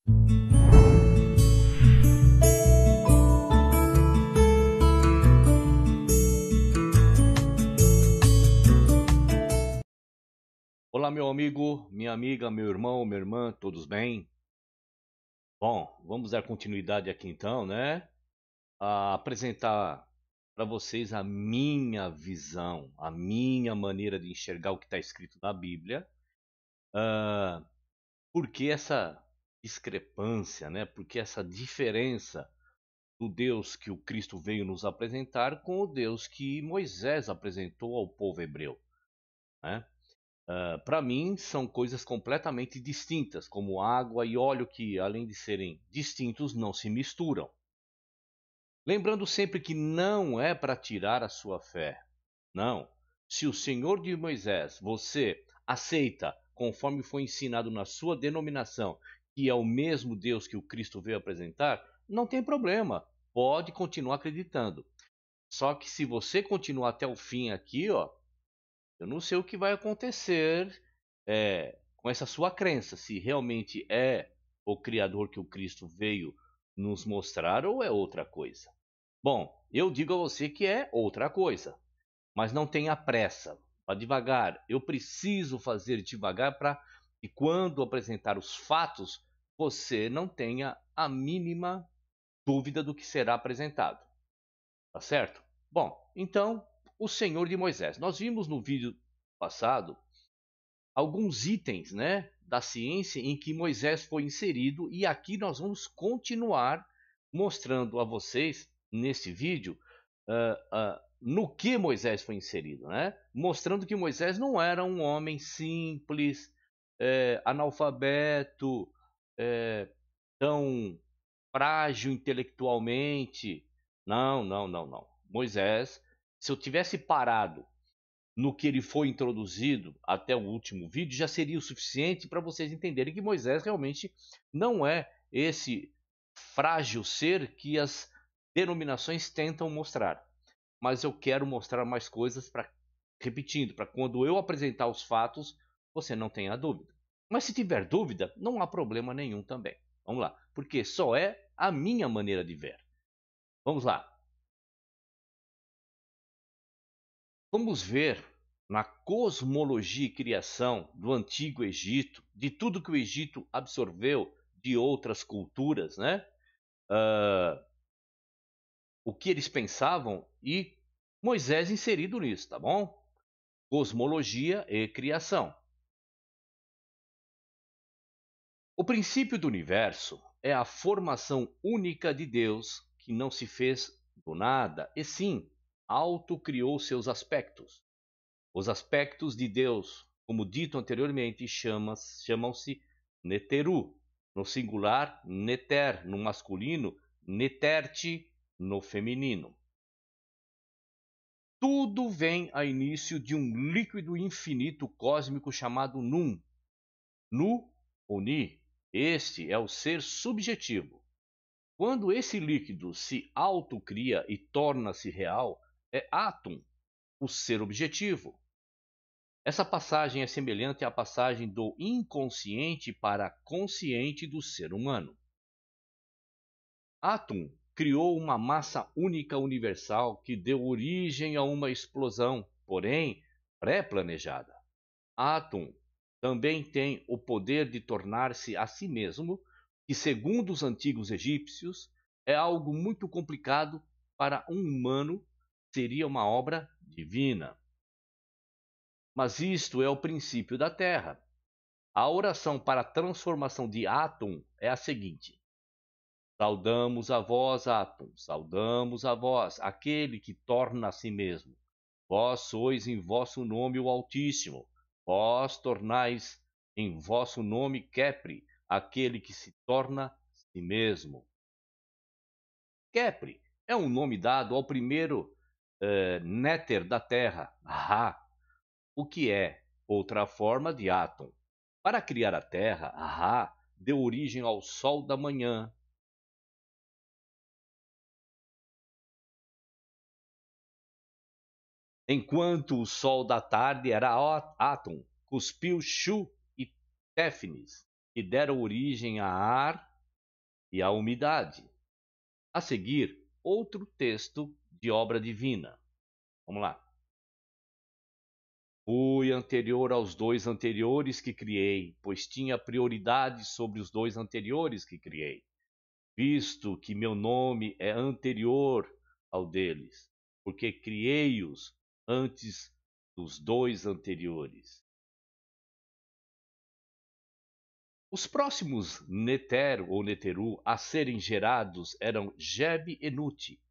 Olá, meu amigo, minha amiga, meu irmão, minha irmã, todos bem? Bom, vamos dar continuidade aqui então, né? A apresentar para vocês a minha visão, a minha maneira de enxergar o que está escrito na Bíblia. Por que essa discrepância, né? Por que essa diferença do Deus que o Cristo veio nos apresentar com o Deus que Moisés apresentou ao povo hebreu, né? Para mim, são coisas completamente distintas, como água e óleo, que, além de serem distintos, não se misturam. Lembrando sempre que não é para tirar a sua fé. Não. Se o Senhor de Moisés, você aceita, conforme foi ensinado na sua denominação, que é o mesmo Deus que o Cristo veio apresentar, não tem problema. Pode continuar acreditando. Só que se você continuar até o fim aqui, ó, eu não sei o que vai acontecer com essa sua crença, se realmente é o Criador que o Cristo veio nos mostrar ou é outra coisa. Bom, eu digo a você que é outra coisa, mas não tenha pressa, vá devagar. Eu preciso fazer devagar para que quando apresentar os fatos, você não tenha a mínima dúvida do que será apresentado. Tá certo? Bom, então, o Senhor de Moisés. Nós vimos no vídeo passado alguns itens, né, da ciência em que Moisés foi inserido, e aqui nós vamos continuar mostrando a vocês nesse vídeo no que Moisés foi inserido, né? Mostrando que Moisés não era um homem simples, analfabeto, tão frágil intelectualmente. Não, não, não, não. Moisés, se eu tivesse parado no que ele foi introduzido até o último vídeo, já seria o suficiente para vocês entenderem que Moisés realmente não é esse frágil ser que as denominações tentam mostrar. Mas eu quero mostrar mais coisas para, repetindo, para quando eu apresentar os fatos, você não tenha dúvida. Mas se tiver dúvida, não há problema nenhum também. Vamos lá, porque só é a minha maneira de ver. Vamos lá. Vamos ver na cosmologia e criação do Antigo Egito, de tudo que o Egito absorveu de outras culturas, né? O que eles pensavam e Moisés inserido nisso, tá bom? Cosmologia e criação. O princípio do universo é a formação única de Deus que não se fez do nada, e sim autocriou seus aspectos. Os aspectos de Deus, como dito anteriormente, chamam-se neteru, no singular, neter, no masculino, neterte, no feminino. Tudo vem a início de um líquido infinito cósmico chamado Num. Nu ou Ni, este é o ser subjetivo. Quando esse líquido se autocria e torna-se real, é Atum, o ser objetivo. Essa passagem é semelhante à passagem do inconsciente para consciente do ser humano. Atum criou uma massa única universal que deu origem a uma explosão, porém pré-planejada. Atum também tem o poder de tornar-se a si mesmo, que, segundo os antigos egípcios, é algo muito complicado para um humano, seria uma obra divina. Mas isto é o princípio da Terra. A oração para a transformação de Atum é a seguinte: saudamos a vós, Atum, saudamos a vós, aquele que torna a si mesmo. Vós sois em vosso nome o Altíssimo, vós tornais em vosso nome Kepri, aquele que se torna a si mesmo. Kepri é um nome dado ao primeiro néter da Terra, Ra, o que é outra forma de Atum. Para criar a Terra, Ra deu origem ao sol da manhã. Enquanto o sol da tarde era Atum, cuspiu Shu e Téfnis, que deram origem a Ar, e a umidade. A seguir, outro texto de obra divina. Vamos lá. Fui anterior aos dois anteriores que criei, pois tinha prioridade sobre os dois anteriores que criei, visto que meu nome é anterior ao deles, porque criei-os antes dos dois anteriores. Os próximos Neter ou Neteru a serem gerados eram Geb e Nuti,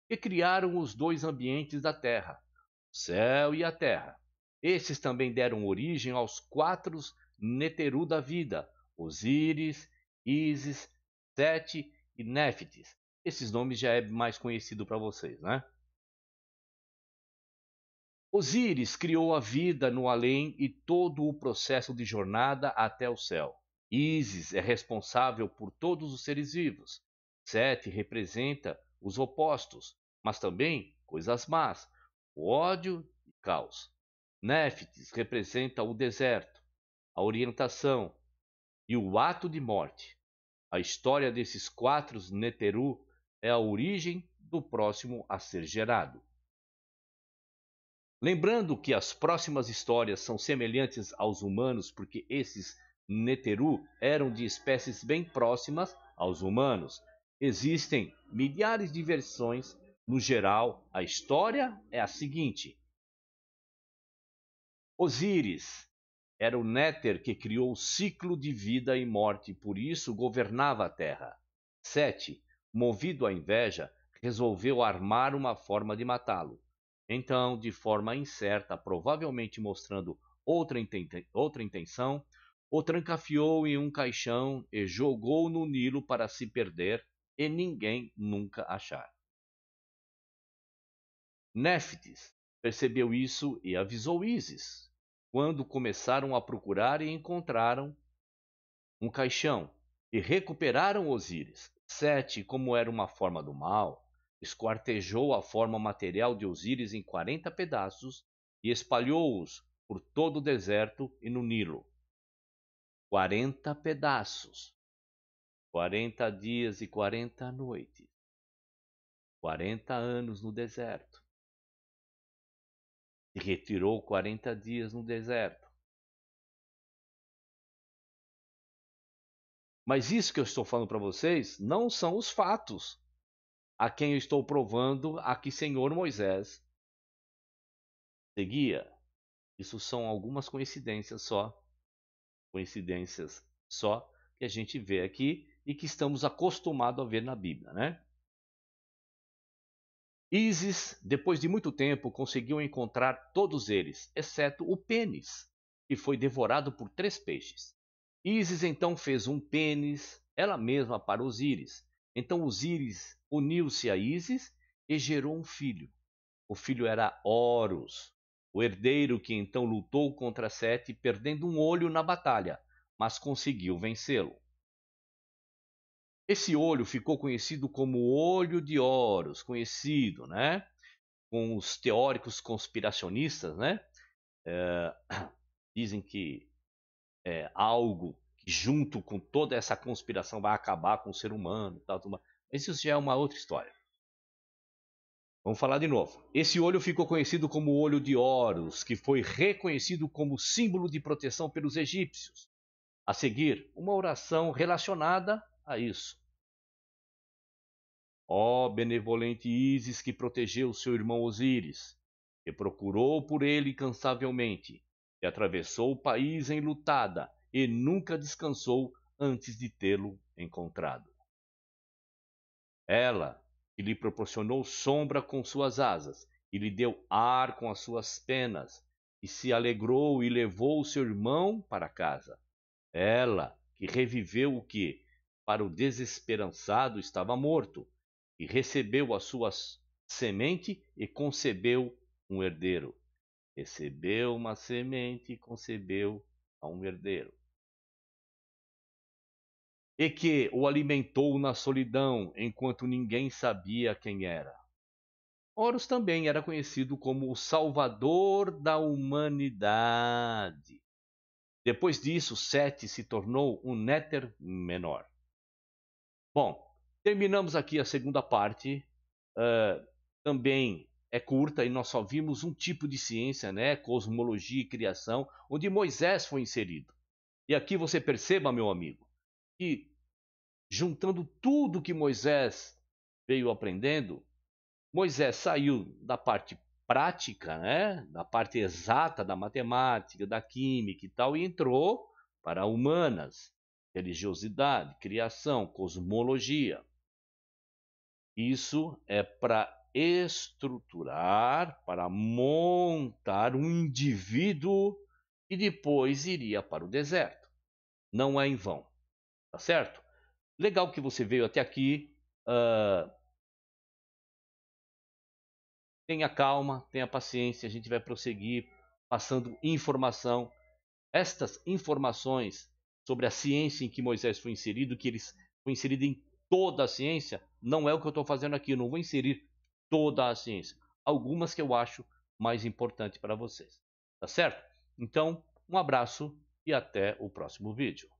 que criaram os dois ambientes da terra, o céu e a terra. Esses também deram origem aos quatro Neteru da vida, Osíris, Ísis, Sete e Néfites. Esses nomes já é mais conhecido para vocês, né? Osíris criou a vida no além e todo o processo de jornada até o céu. Ísis é responsável por todos os seres vivos. Sete representa os opostos, mas também coisas más, o ódio e caos. Néfites representa o deserto, a orientação e o ato de morte. A história desses quatro Neteru é a origem do próximo a ser gerado. Lembrando que as próximas histórias são semelhantes aos humanos porque esses Neteru eram de espécies bem próximas aos humanos. Existem milhares de versões. No geral, a história é a seguinte: Osíris era o Néter que criou o ciclo de vida e morte, por isso governava a terra. Sete, movido à inveja, resolveu armar uma forma de matá-lo. Então, de forma incerta, provavelmente mostrando outra intenção, o trancafiou em um caixão e jogou no Nilo para se perder e ninguém nunca achar. Néfites percebeu isso e avisou Ísis. Quando começaram a procurar e encontraram um caixão e recuperaram Osíris. Sete, como era uma forma do mal, esquartejou a forma material de Osíris em 40 pedaços e espalhou-os por todo o deserto e no Nilo. 40 pedaços. 40 dias e 40 noites. 40 anos no deserto. Se retirou 40 dias no deserto. Mas isso que eu estou falando para vocês não são os fatos a quem eu estou provando a que Senhor Moisés seguia. Isso são algumas coincidências só que a gente vê aqui e que estamos acostumados a ver na Bíblia, né? Ísis, depois de muito tempo, conseguiu encontrar todos eles, exceto o pênis, que foi devorado por 3 peixes. Ísis então fez um pênis, ela mesma, para Osíris. Então Osíris uniu-se a Ísis e gerou um filho. O filho era Horus, o herdeiro que então lutou contra Sete, perdendo um olho na batalha, mas conseguiu vencê-lo. Esse olho ficou conhecido como Olho de Horus, conhecido, né? Com os teóricos conspiracionistas, né? Dizem que é algo que, junto com toda essa conspiração, vai acabar com o ser humano, tal, tal. Mas isso já é uma outra história. Vamos falar de novo. Esse olho ficou conhecido como o Olho de Horus, que foi reconhecido como símbolo de proteção pelos egípcios. A seguir, uma oração relacionada a isso. Ó benevolente Ísis, que protegeu seu irmão Osíris, que procurou por ele incansavelmente, que atravessou o país enlutada e nunca descansou antes de tê-lo encontrado. Ela, que lhe proporcionou sombra com suas asas, e lhe deu ar com as suas penas, e se alegrou e levou seu irmão para casa. Ela, que reviveu o que, para o desesperançado, estava morto, e recebeu a sua semente e concebeu um herdeiro. Recebeu uma semente e concebeu a um herdeiro. E que o alimentou na solidão, enquanto ninguém sabia quem era. Horus também era conhecido como o Salvador da humanidade. Depois disso, Sete se tornou um Néter menor. Bom, terminamos aqui a segunda parte. Também é curta e nós só vimos um tipo de ciência, né? Cosmologia e criação, onde Moisés foi inserido. E aqui você perceba, meu amigo, que juntando tudo que Moisés veio aprendendo, Moisés saiu da parte prática, né? Da parte exata da matemática, da química e tal, e entrou para humanas, religiosidade, criação, cosmologia. Isso é para estruturar, para montar um indivíduo e depois iria para o deserto. Não é em vão, tá certo? Legal que você veio até aqui. Tenha calma, tenha paciência, a gente vai prosseguir passando informação. Estas informações sobre a ciência em que Moisés foi inserido, que ele foi inserido em toda a ciência, não é o que eu estou fazendo aqui. Eu não vou inserir toda a ciência. Algumas que eu acho mais importante para vocês. Tá certo? Então, um abraço e até o próximo vídeo.